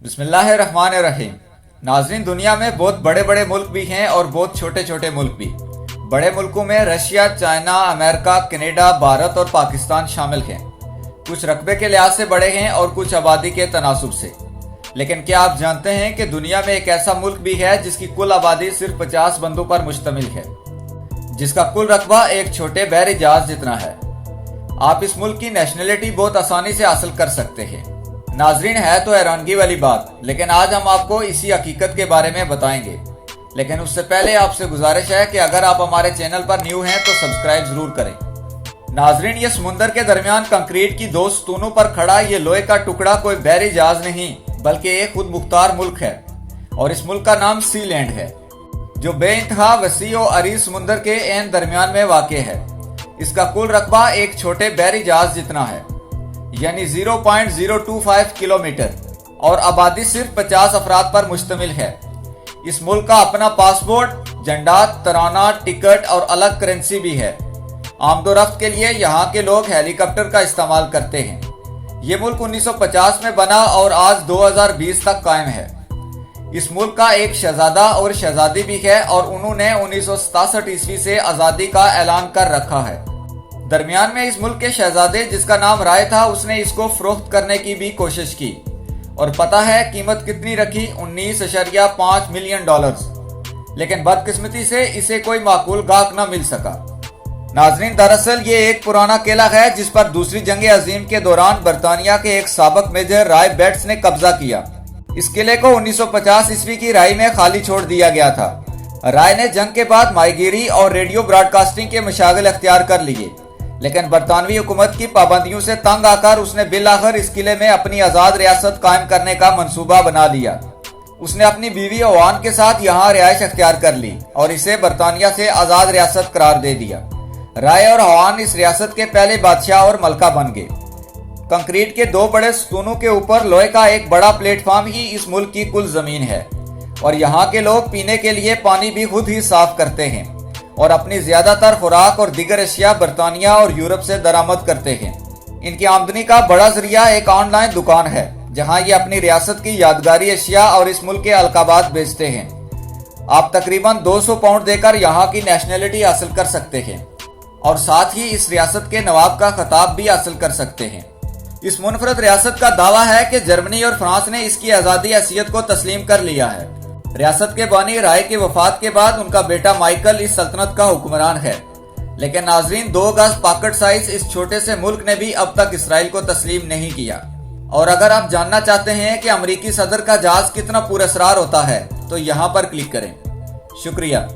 बिस्मिल्लाहिर्रहमानिर्रहीम। नाज़रीन, दुनिया में बहुत बड़े बड़े मुल्क भी हैं और बहुत छोटे छोटे मुल्क भी। बड़े मुल्कों में Russia, China, America, Canada, Bharat और पाकिस्तान शामिल हैं। कुछ रकबे के लिहाज से बड़े हैं और कुछ आबादी के तनासुब से। लेकिन क्या आप जानते हैं कि दुनिया में एक ऐसा मुल्क भी है जिसकी कुल आबादी सिर्फ 50 बंदों पर मुश्तमिल है, जिसका कुल रकबा एक छोटे बहरी जहाज जितना है। आप इस मुल्क की नेशनलिटी बहुत आसानी से हासिल कर सकते हैं। नाजरीन, है तो हैरानगी वाली बात, लेकिन आज हम आपको इसी हकीकत के बारे में बताएंगे। लेकिन उससे पहले आपसे गुजारिश है कि अगर आप हमारे चैनल पर न्यू हैं तो सब्सक्राइब जरूर करें। नाजरीन, ये समुंदर के दरमियान कंक्रीट की 2 स्तूनों पर खड़ा ये लोहे का टुकड़ा कोई बहरी जहाज नहीं, बल्कि एक खुद मुख्तार मुल्क है। और इस मुल्क का नाम सी लैंड है, जो बेइंतहा वसी और अरीज समुंदर के एन दरमियान में वाक़ है। इसका कुल रकबा एक छोटे बहरी जहाज जितना है, यानी 0.025 किलोमीटर, और आबादी सिर्फ 50 अफराद पर मुश्तमिल है। इस मुल्क का अपना पासपोर्ट, झंडा, तराना, टिकट और अलग करेंसी भी है। आमदोरफ्त के लिए यहाँ के लोग हेलीकॉप्टर का इस्तेमाल करते हैं। ये मुल्क 1950 में बना और आज 2020 तक कायम है। इस मुल्क का एक शहजादा और शहजादी भी है और उन्होंने 1967 ईस्वी से आज़ादी का ऐलान कर रखा है। दरमियान में इस मुल्क के शहजादे, जिसका नाम राय था, उसने इसको फरोख्त करने की भी कोशिश की और पता है कीमत कितनी रखी? $19.5 मिलियन। लेकिन बदकिस्मती से इसे कोई माकूल गाहक न मिल सका। नाजरीन, दरअसल ये एक पुराना किला है जिस पर दूसरी जंग अजीम के दौरान बरतानिया के एक साबक मेजर राय बेट्स ने कब्जा किया। इस किले को 1950 ईस्वी की राय में खाली छोड़ दिया गया था। राय ने जंग के बाद माहीगीरी और रेडियो ब्रॉडकास्टिंग के मशागिल अख्तियार कर लिए, लेकिन बरतानवी हुकूमत की पाबंदियों से तंग आकर उसने बिलाखिर इस किले में अपनी आज़ाद रियासत कायम करने का मंसूबा बना लिया। उसने अपनी बीवी ओवान के साथ यहाँ रिहाइश अख्तियार कर ली और इसे बरतानिया से आज़ाद रियासत करार दे दिया। राय और ओवान इस रियासत के पहले बादशाह और मलका बन गए। कंक्रीट के 2 बड़े स्तूनों के ऊपर लोहे का एक बड़ा प्लेटफॉर्म ही इस मुल्क की कुल जमीन है, और यहाँ के लोग पीने के लिए पानी भी खुद ही साफ करते हैं और अपनी ज्यादातर खुराक और दीगर अशिया बरतानिया और यूरोप से दरामद करते हैं। इनकी आमदनी का बड़ा जरिया एक ऑनलाइन दुकान है, जहां ये अपनी रियासत की यादगारी अशिया और इस मुल्क के अलकाबात बेचते हैं। आप तकरीबन 200 पाउंड देकर यहाँ की नेशनलिटी हासिल कर सकते हैं और साथ ही इस रियासत के नवाब का खिताब भी हासिल कर सकते हैं। इस मुनफरद रियासत का दावा है कि जर्मनी और फ्रांस ने इसकी आज़ादी हैसियत को तस्लीम कर लिया है। रियासत के बानी राय की वफात के बाद उनका बेटा माइकल इस सल्तनत का हुक्मरान है। लेकिन नाजरीन, 2 गज पॉकेट साइज इस छोटे से मुल्क ने भी अब तक इसराइल को तस्लीम नहीं किया। और अगर आप जानना चाहते हैं कि अमरीकी सदर का जहाज कितना पुरअसरार होता है तो यहाँ पर क्लिक करें। शुक्रिया।